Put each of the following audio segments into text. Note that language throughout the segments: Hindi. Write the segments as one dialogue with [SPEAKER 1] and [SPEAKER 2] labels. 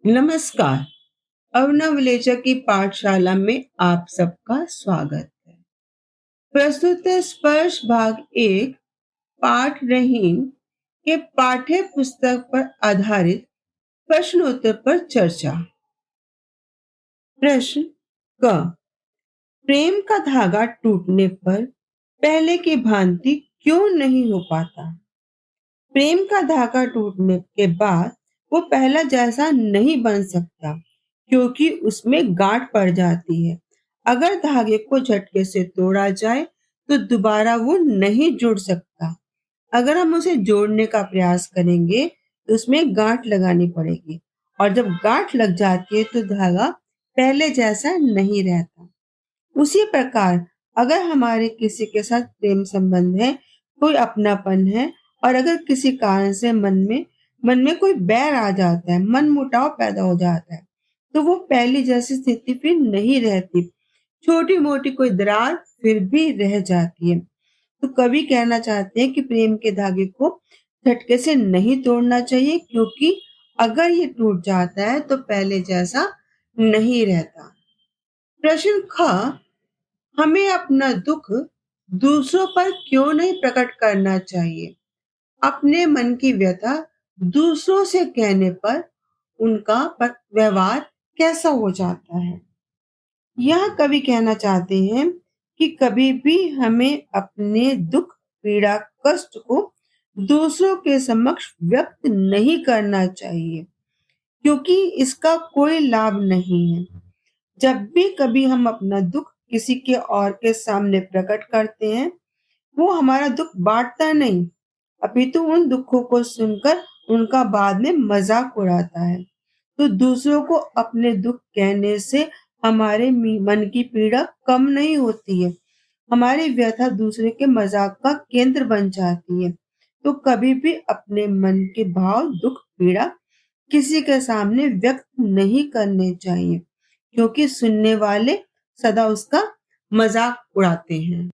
[SPEAKER 1] नमस्कार। अवना विलेजा की पाठशाला में आप सबका स्वागत है। प्रस्तुत है स्पर्श भाग एक, पाठ रहीम के पाठ्य पुस्तक पर आधारित प्रश्नोत्तर पर चर्चा। प्रश्न क, प्रेम का धागा टूटने पर पहले की भांति क्यों नहीं हो पाता? प्रेम का धागा टूटने के बाद वो पहला जैसा नहीं बन सकता, क्योंकि उसमें गांठ पड़ जाती है। अगर धागे को झटके से तोड़ा जाए तो दोबारा वो नहीं जुड़ सकता। अगर हम उसे जोड़ने का प्रयास करेंगे तो उसमें गांठ लगानी पड़ेगी, और जब गांठ लग जाती है तो धागा पहले जैसा नहीं रहता। उसी प्रकार अगर हमारे किसी के साथ प्रेम संबंध है, कोई अपनापन है, और अगर किसी कारण से मन में कोई बैर आ जाता है, मन मुटाव पैदा हो जाता है, तो वो पहली जैसी स्थिति फिर नहीं रहती। छोटी मोटी कोई दरार फिर भी रह जाती है। तो कवि कहना चाहते हैं कि प्रेम के धागे को झटके से नहीं तोड़ना चाहिए, क्योंकि अगर ये टूट जाता है तो पहले जैसा नहीं रहता। प्रश्न ख, हमें अपना दुख दूसरों पर क्यों नहीं प्रकट करना चाहिए? अपने मन की व्यथा दूसरों से कहने पर उनका व्यवहार कैसा हो जाता है? यह कवि कहना चाहते हैं कि कभी भी हमें अपने दुख, पीड़ा, कष्ट को दूसरों के समक्ष व्यक्त नहीं करना चाहिए, क्योंकि इसका कोई लाभ नहीं है। जब भी कभी हम अपना दुख किसी के और के सामने प्रकट करते हैं, वो हमारा दुख बांटता नहीं, अपितु उन दुखों को सुनकर उनका बाद में मजाक उड़ाता है। तो दूसरों को अपने दुख कहने से हमारे मन की पीड़ा कम नहीं होती है, हमारी व्यथा दूसरे के मजाक का केंद्र बन जाती है। तो कभी भी अपने मन के भाव, दुख, पीड़ा किसी के सामने व्यक्त नहीं करने चाहिए, क्योंकि सुनने वाले सदा उसका मजाक उड़ाते हैं।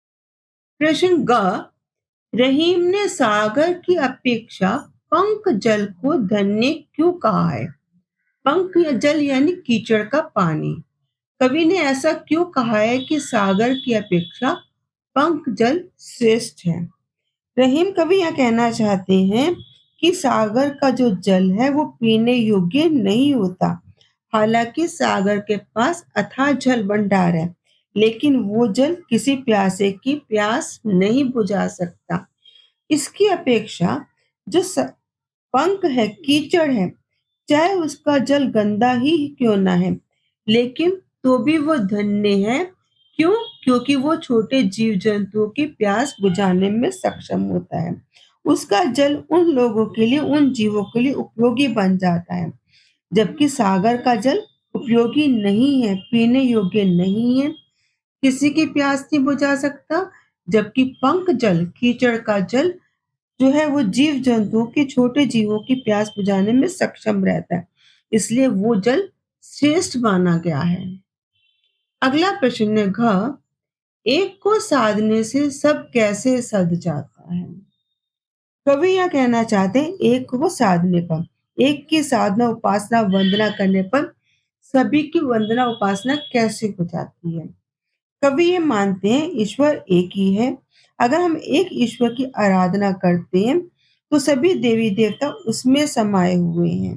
[SPEAKER 1] प्रश्न ग, रहीम ने सागर की अपेक्षा पंक जल को धन्य क्यों कहा है? पंक या जल यानी कीचड़ का पानी। कवि ने ऐसा क्यों कहा है कि सागर की अपेक्षा पंक जल श्रेष्ठ है? रहीम कवि यह कहना चाहते हैं कि सागर का जो जल है वो पीने योग्य नहीं होता। हालांकि सागर के पास अथाह जल भंडार है, लेकिन वो जल किसी प्यासे की प्यास नहीं बुझा सकता। इसकी अपेक्षा जो पंक है, कीचड़ है, चाहे उसका जल गंदा ही क्यों ना है, लेकिन तो भी वो धन्य है। क्यों? क्योंकि वो छोटे जीव जंतुओं की प्यास बुझाने में सक्षम होता है। उसका जल उन लोगों के लिए, उन जीवों के लिए उपयोगी बन जाता है, जबकि सागर का जल उपयोगी नहीं है, पीने योग्य नहीं है, किसी की प्यास नहीं बुझा सकता। जबकि पंक जल, कीचड़ का जल जो है वो जीव जंतुओं की, छोटे जीवों की प्यास बुझाने में सक्षम रहता है, इसलिए वो जल श्रेष्ठ माना गया है। अगला प्रश्न है घ, एक को साधने से सब कैसे सध जाता है? कवि यह कहना चाहते हैं एक को साधने पर, एक की साधना, उपासना, वंदना करने पर सभी की वंदना, उपासना कैसे हो जाती है? कवि ये मानते हैं ईश्वर एक ही है। अगर हम एक ईश्वर की आराधना करते हैं तो सभी देवी देवता उसमें समाये हुए हैं।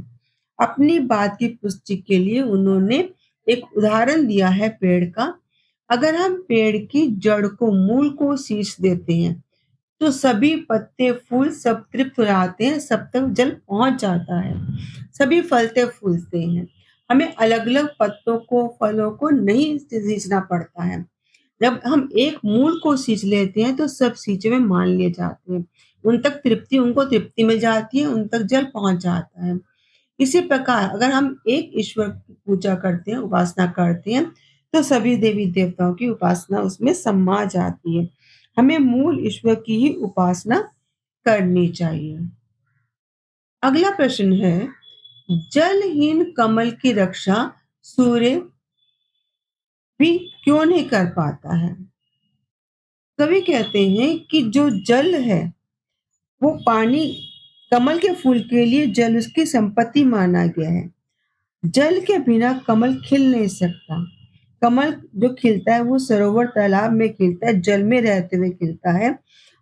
[SPEAKER 1] अपनी बात की पुष्टि के लिए उन्होंने एक उदाहरण दिया है पेड़ का। अगर हम पेड़ की जड़ को, मूल को सींच देते हैं तो सभी पत्ते, फूल सब तृप्त हो जाते हैं, सब तक जल पहुंच जाता है, सभी फलते फूलते हैं। हमें अलग अलग पत्तों को, फलों को नहीं सींचना पड़ता है। जब हम एक मूल को सींच लेते हैं तो सब सींचे में मान लिए जाते हैं, उनको तृप्ति मिल जाती है, उन तक जल पहुंच जाता है। इसी प्रकार अगर हम एक ईश्वर की पूजा करते हैं, उपासना करते हैं, तो सभी देवी देवताओं की उपासना उसमें समा जाती है। हमें मूल ईश्वर की ही उपासना करनी चाहिए। अगला प्रश्न है, जलहीन कमल की रक्षा सूर्य भी क्यों नहीं कर पाता है? कवि कहते हैं कि जो जल है वो पानी, कमल के फूल के लिए जल उसकी संपत्ति माना गया है। जल के बिना कमल खिल नहीं सकता। कमल जो खिलता है वो सरोवर तालाब में खिलता है, जल में रहते हुए खिलता है।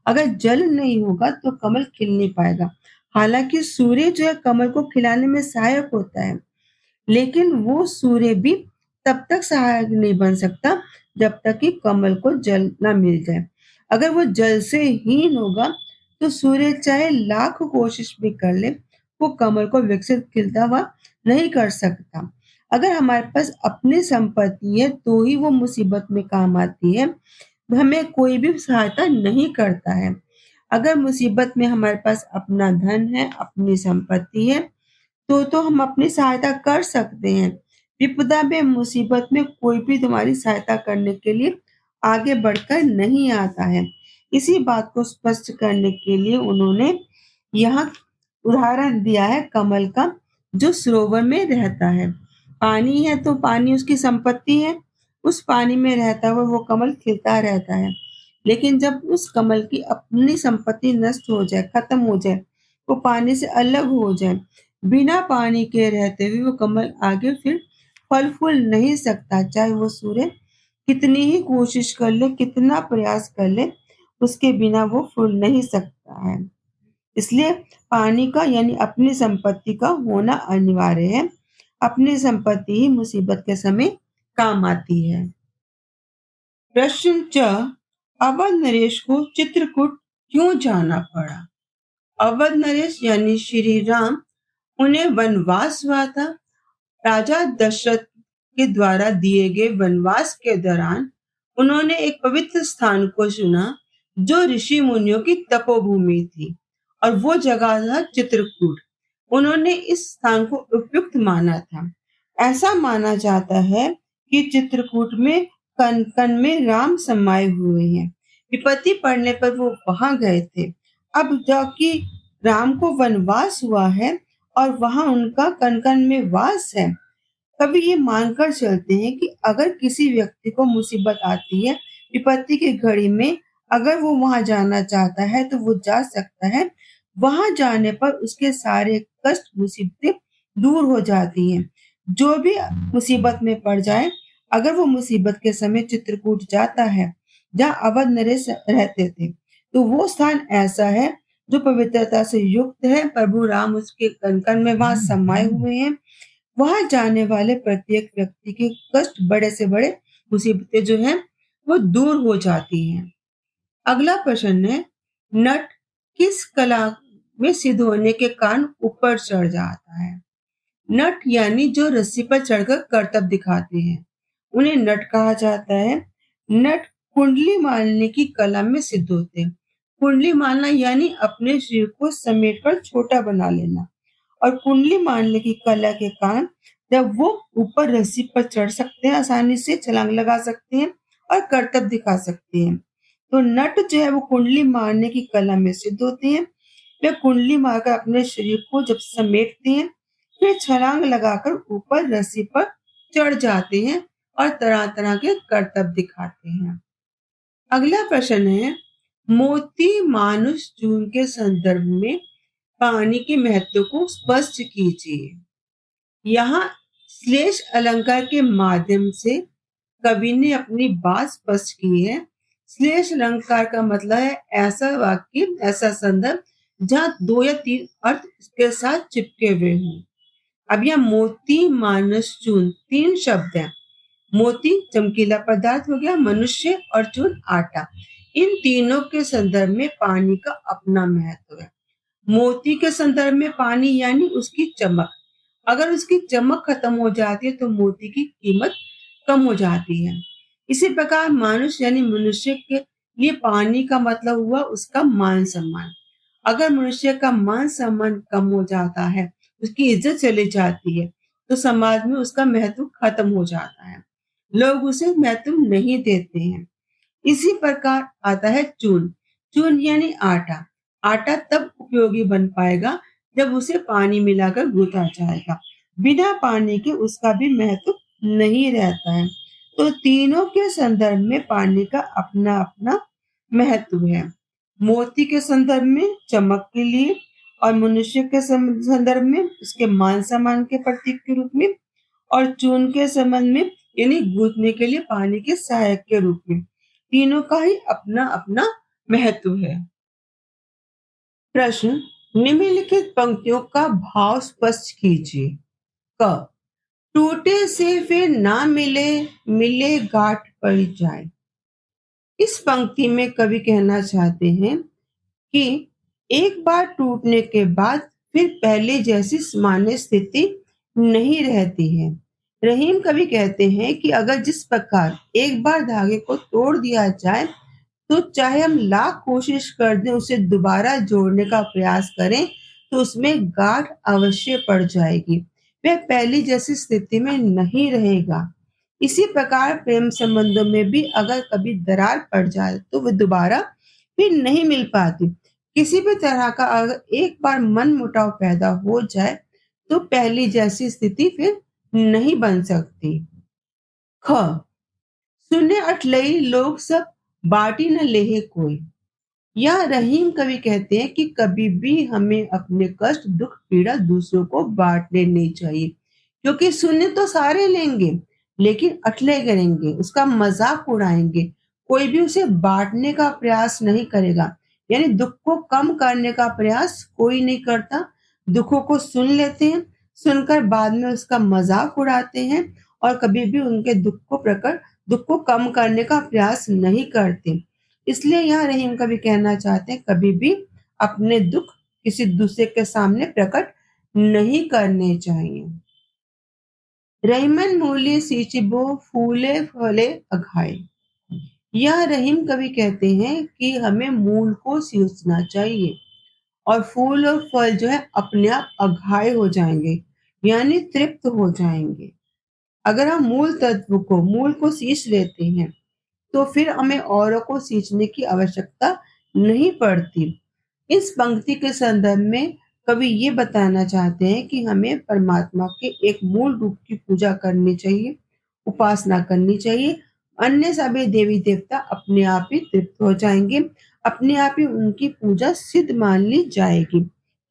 [SPEAKER 1] अगर जल नहीं होगा तो कमल खिल नहीं पाएगा। हालांकि सूर्य जो है कमल को खिलाने में सहायक होता है, लेकिन वो सूर्य भी तब तक सहायक नहीं बन सकता जब तक कि कमल को जल ना मिल जाए। अगर वो जल से हीन होगा तो सूर्य चाहे लाख कोशिश भी कर ले, वो कमल को विकसित खिलता हुआ नहीं कर सकता। अगर हमारे पास अपनी संपत्ति है तो ही वो मुसीबत में काम आती है। हमें कोई भी सहायता नहीं करता है। अगर मुसीबत में हमारे पास अपना धन है, अपनी संपत्ति है, तो हम अपनी सहायता कर सकते हैं। विपदा में, मुसीबत में कोई भी तुम्हारी सहायता करने के लिए आगे बढ़कर नहीं आता है। इसी बात को स्पष्ट करने के लिए उन्होंने यहाँ उदाहरण दिया है कमल का, जो सरोवर में रहता है। पानी है तो पानी उसकी संपत्ति है। उस पानी में रहता हुआ वो कमल खिलता रहता है। लेकिन जब उस कमल की अपनी संपत्ति नष्ट हो जाए, खत्म हो जाए, वो पानी से अलग हो जाए, बिना पानी के रहते हुए वो कमल आगे फिर फल फूल नहीं सकता। चाहे वो सूर्य कितनी ही कोशिश कर ले, कितना प्रयास कर ले, उसके बिना वो फूल नहीं सकता है। इसलिए पानी का यानी अपनी संपत्ति का होना अनिवार्य है। अपनी संपत्ति ही मुसीबत के समय काम आती है। प्रश्न च, अवध नरेश को चित्रकूट क्यों जाना पड़ा? अवध नरेश यानी श्री राम, उन्हें वनवास हुआ था। राजा दशरथ के द्वारा दिए गए वनवास के दौरान उन्होंने एक पवित्र स्थान को चुना जो ऋषि मुनियों की तपोभूमि थी, और वो जगह था चित्रकूट। उन्होंने इस स्थान को उपयुक्त माना था। ऐसा माना जाता है कि चित्रकूट में कन कन में राम समाये हुए हैं। विपत्ति पड़ने पर वो वहां गए थे। अब जबकि राम को वनवास हुआ है और वहां उनका कन कन में वास है, कभी ये मानकर चलते हैं कि अगर किसी व्यक्ति को मुसीबत आती है, विपत्ति की घड़ी में, अगर वो वहां जाना चाहता है तो वो जा सकता है। वहां जाने पर उसके सारे कष्ट, मुसीबतें दूर हो जाती हैं। जो भी मुसीबत में पड़ जाए, अगर वो मुसीबत के समय चित्रकूट जाता है, जहाँ अवध नरेश रहते थे, तो वो स्थान ऐसा है जो पवित्रता से युक्त है। प्रभु राम उसके कन-कन में वहां समाये हुए हैं। वहां जाने वाले प्रत्येक व्यक्ति के कष्ट, बड़े से बड़े मुसीबतें जो हैं वो दूर हो जाती हैं। अगला प्रश्न है, नट किस कला में सिद्ध होने के कारण ऊपर चढ़ जाता है? नट यानी जो रस्सी पर चढ़कर करतब दिखाते हैं, उन्हें नट कहा जाता है। नट कुंडली मारने की कला में सिद्ध होते हैं। कुंडली मारना यानी अपने शरीर को समेट कर छोटा बना लेना, और कुंडली मारने की कला के कारण जब वो ऊपर रस्सी पर चढ़ सकते हैं, आसानी से छलांग लगा सकते हैं और करतब दिखा सकते हैं। तो नट जो है वो कुंडली मारने की कला में सिद्ध होते हैं। वे कुंडली मारकर अपने शरीर को जब समेटते हैं, फिर छलांग लगाकर ऊपर रस्सी पर चढ़ जाते हैं और तरह तरह के करतब दिखाते हैं। अगला प्रश्न है, मोती मानुष जून के संदर्भ में पानी के महत्व को स्पष्ट कीजिए। यहाँ श्लेष अलंकार के माध्यम से कवि ने अपनी बात स्पष्ट की है। श्लेष अलंकार का मतलब है ऐसा वाक्य, ऐसा संदर्भ जहाँ दो या तीन अर्थ इसके साथ चिपके हुए हों। अब यहाँ मोती, मानस, चून तीन शब्द हैं। मोती चमकीला पदार्थ हो गया, मनुष्य, और चून आटा। इन तीनों के संदर्भ में पानी का अपना महत्व है। मोती के संदर्भ में पानी यानी उसकी चमक। अगर उसकी चमक खत्म हो जाती है तो मोती की कीमत कम हो जाती है। इसी प्रकार मानुष यानी मनुष्य के लिए पानी का मतलब हुआ उसका मान सम्मान। अगर मनुष्य का मान सम्मान कम हो जाता है, उसकी इज्जत चली जाती है, तो समाज में उसका महत्व खत्म हो जाता है। लोग उसे महत्व नहीं देते हैं। इसी प्रकार आता है चून। चून यानी आटा। आटा तब उपयोगी बन पाएगा जब उसे पानी मिलाकर गूंथा जाएगा। बिना पानी के उसका भी महत्व नहीं रहता है। तो तीनों के संदर्भ में पानी का अपना अपना महत्व है। मोती के संदर्भ में चमक के लिए, और मनुष्य के संदर्भ में उसके मान सम्मान के प्रतीक के रूप में, और चून के संबंध में यानी गूंथने के लिए पानी के सहायक के रूप में। तीनों का ही अपना अपना महत्व है। प्रश्न, निम्नलिखित पंक्तियों का भाव स्पष्ट कीजिए। क, टूटे से फिर ना मिले, मिले गांठ पड़ जाए। इस पंक्ति में कवि कहना चाहते हैं कि एक बार टूटने के बाद फिर पहले जैसी सामान्य स्थिति नहीं रहती है। रहीम कवि कहते हैं कि अगर जिस प्रकार एक बार धागे को तोड़ दिया जाए तो चाहे हम लाख कोशिश कर दें उसे दोबारा जोड़ने का प्रयास करें तो उसमें गांठ अवश्य पड़ जाएगी, वह पहली जैसी स्थिति में नहीं रहेगा। इसी प्रकार प्रेम संबंधों में भी अगर कभी दरार पड़ जाए तो वह दोबारा फिर नहीं मिल पाती। किसी भी तरह का अगर एक बार मन मुटाव पैदा हो जाए तो पहली जैसी स्थिति फिर नहीं बन सकती। ख, सुने अठलई लोग सब बाटी न लेहे कोई। यह रहीम कवि कहते हैं कि कभी भी हमें अपने कष्ट दुख पीड़ा दूसरों को बांटने नहीं चाहिए, क्योंकि सुनने तो सारे लेंगे लेकिन अठले करेंगे, उसका मजाक उड़ाएंगे, कोई भी उसे बांटने का प्रयास नहीं करेगा। यानी दुख को कम करने का प्रयास कोई नहीं करता। दुखों को सुन लेते हैं, सुनकर बाद में उसका मजाक उड़ाते हैं और कभी भी उनके दुख को कम करने का प्रयास नहीं करते। इसलिए यहाँ रहीम कवि कहना चाहते हैं कभी भी अपने दुख किसी दूसरे के सामने प्रकट नहीं करने चाहिए। रहीमन मूल्य सींचिबो फूले फले अघाए। यह रहीम कवि कहते हैं कि हमें मूल को सींचना चाहिए और फूल और फल जो है अपने आप अघाए हो जाएंगे, यानी तृप्त हो जाएंगे। अगर हम मूल को सींच लेते हैं तो फिर हमें औरों को सींचने की आवश्यकता नहीं पड़ती। इस पंक्ति के संदर्भ में कवि ये बताना चाहते हैं कि हमें परमात्मा के एक मूल रूप की पूजा करनी चाहिए, उपासना करनी चाहिए। अन्य सभी देवी देवता अपने आप ही तृप्त हो जाएंगे, अपने आप ही उनकी पूजा सिद्ध मान ली जाएगी।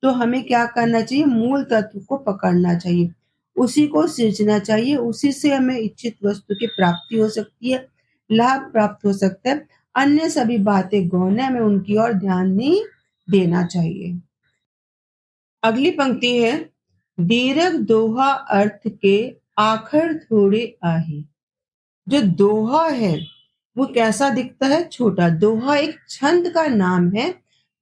[SPEAKER 1] तो हमें क्या करना चाहिए? मूल तत्व को पकड़ना चाहिए, उसी को सींचना चाहिए, उसी से हमें इच्छित वस्तु की प्राप्ति हो सकती है, लाभ प्राप्त हो सकता है। अन्य सभी बातें गौण है, हमें उनकी ओर ध्यान नहीं देना चाहिए। अगली पंक्ति है, दीर्घ दोहा अर्थ के आखिर थोड़े आहे। जो दोहा है वो कैसा दिखता है? छोटा। दोहा एक छंद का नाम है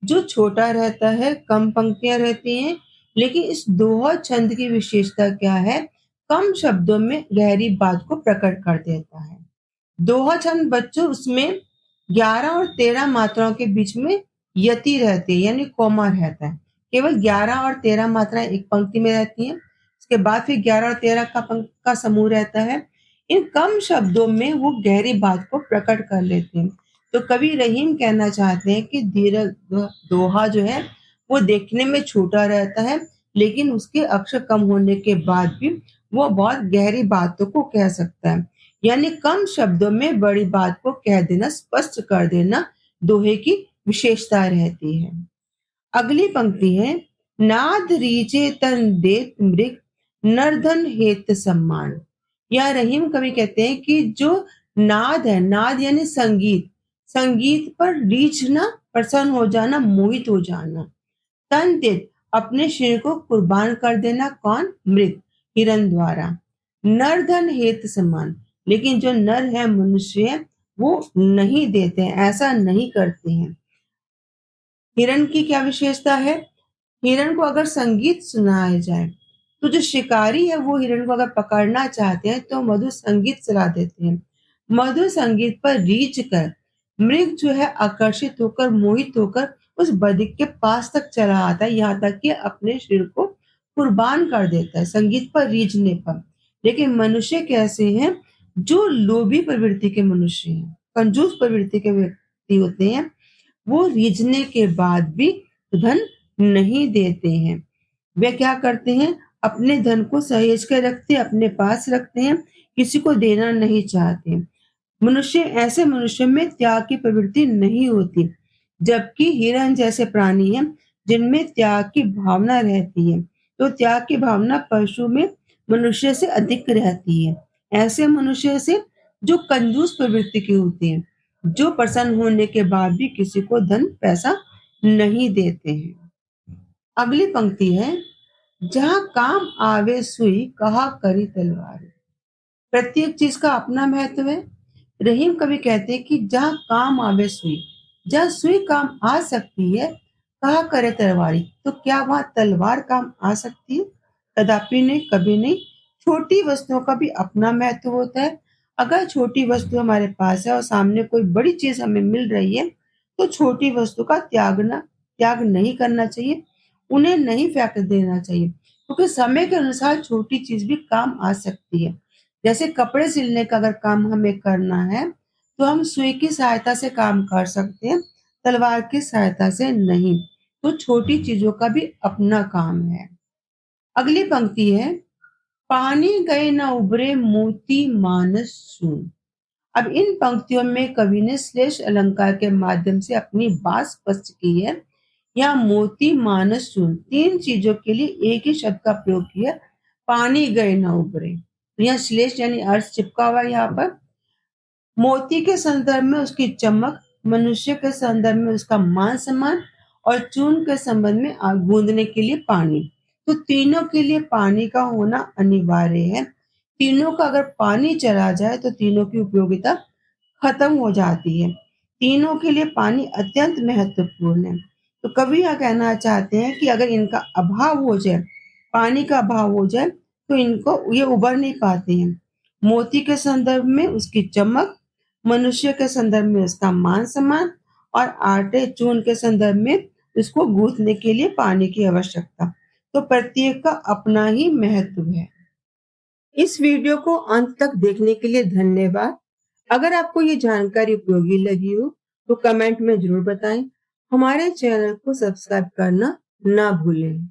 [SPEAKER 1] जो छोटा रहता है, कम पंक्तियां रहती हैं। लेकिन इस दोहा छंद की विशेषता क्या है? कम शब्दों में गहरी बात को प्रकट कर देता है। दोहा छंद बच्चों, उसमें 11 और 13 मात्राओं के बीच में यति रहती है, यानी कोमा रहता है। केवल 11 और 13 मात्राएं एक पंक्ति में रहती हैं, उसके बाद फिर 11 और 13 का समूह रहता है। इन कम शब्दों में वो गहरी बात को प्रकट कर लेते हैं। तो कवि रहीम कहना चाहते हैं कि दीर्घ दोहा जो है वो देखने में छोटा रहता है, लेकिन उसके अक्षर कम होने के बाद भी वो बहुत गहरी बातों को कह सकता है। यानी कम शब्दों में बड़ी बात को कह देना, स्पष्ट कर देना दोहे की विशेषता रहती है। अगली पंक्ति है, नाद रीचे तन देत मृग नर्धन हेत सम्मान। या रहीम कवि कहते हैं कि जो नाद है, नाद यानी संगीत, संगीत पर रीझना, प्रसन्न हो जाना, मोहित हो जाना। तन देत, अपने शरीर को कुर्बान कर देना। कौन? मृग, हिरण द्वारा। नरधन हेत सम्मान, लेकिन जो नर है, मनुष्य है, वो नहीं देते हैं, ऐसा नहीं करते हैं। हिरण की क्या विशेषता है? हिरण को अगर संगीत सुनाया जाए तो जो शिकारी है वो हिरण को अगर पकड़ना चाहते हैं तो मधुर संगीत चला देते हैं। मधुर संगीत पर रीझ कर मृग जो है आकर्षित होकर, मोहित होकर उस बधिक के पास तक चला आता है, यहाँ तक कि अपने शरीर को कुर्बान कर देता है संगीत पर रीझने पर। लेकिन मनुष्य कैसे हैं? जो लोभी प्रवृत्ति के मनुष्य हैं, कंजूस प्रवृत्ति के व्यक्ति होते हैं, वो रीझने के बाद भी धन नहीं देते हैं। वे क्या करते हैं? अपने धन को सहेज कर रखते हैं, अपने पास रखते हैं, किसी को देना नहीं चाहते। ऐसे मनुष्य में त्याग की प्रवृत्ति नहीं होती, जबकि हिरण जैसे प्राणी हैं जिनमें त्याग की भावना रहती है। तो त्याग की भावना पशु में मनुष्य से अधिक रहती है। ऐसे मनुष्य से जो कंजूस प्रवृत्ति के होते हैं, जो प्रसन्न होने के बाद भी किसी को धन पैसा नहीं देते हैं। अगली पंक्ति है, जहाँ काम आवे सुई कहा करी तलवार। प्रत्येक चीज का अपना महत्व है। रहीम कवि कहते हैं कि जहाँ काम आवे सुई, जहाँ सुई काम आ सकती है, कहा करे तलवारी, तो क्या वहां तलवार काम आ सकती है? कदापि नहीं, कभी नहीं। छोटी वस्तुओं का भी अपना महत्व होता है। अगर छोटी वस्तु हमारे पास है और सामने कोई बड़ी चीज हमें मिल रही है, तो छोटी वस्तु का त्याग नहीं करना चाहिए, उन्हें नहीं फेंक देना चाहिए, क्योंकि समय के अनुसार छोटी चीज भी काम आ सकती है। जैसे कपड़े सिलने का अगर काम हमें करना है, तो हम सुई की सहायता से काम कर सकते हैं, तलवार की सहायता से नहीं। तो छोटी चीजों का भी अपना काम है। अगली पंक्ति है, पानी गए न उबरे मोती मानस सून। अब इन पंक्तियों में कवि ने श्लेष अलंकार के माध्यम से अपनी बात स्पष्ट की है। यहाँ मोती मानस सून तीन चीजों के लिए एक ही शब्द का प्रयोग किया, पानी गए न उबरे। तो यहाँ श्लेष यानी अर्थ चिपका हुआ है यहाँ पर। मोती के संदर्भ में उसकी चमक, मनुष्य के संदर्भ में उसका मान सम्मान, और चून के संबंध में आग गूंदने के लिए पानी। तो तीनों के लिए पानी का होना अनिवार्य है। तीनों का अगर पानी चला जाए तो तीनों की उपयोगिता खत्म हो जाती है। तीनों के लिए पानी अत्यंत महत्वपूर्ण है। तो कवि यह कहना चाहते हैं कि अगर इनका अभाव हो जाए, पानी का अभाव हो जाए, तो इनको ये उबर नहीं पाते हैं। मोती के संदर्भ में उसकी चमक, मनुष्य के संदर्भ में उसका मान सम्मान, और आटे चून के संदर्भ में उसको गूंथने के लिए पानी की आवश्यकता। तो प्रत्येक का अपना ही महत्व है। इस वीडियो को अंत तक देखने के लिए धन्यवाद। अगर आपको ये जानकारी उपयोगी लगी हो तो कमेंट में जरूर बताएं। हमारे चैनल को सब्सक्राइब करना ना भूलें।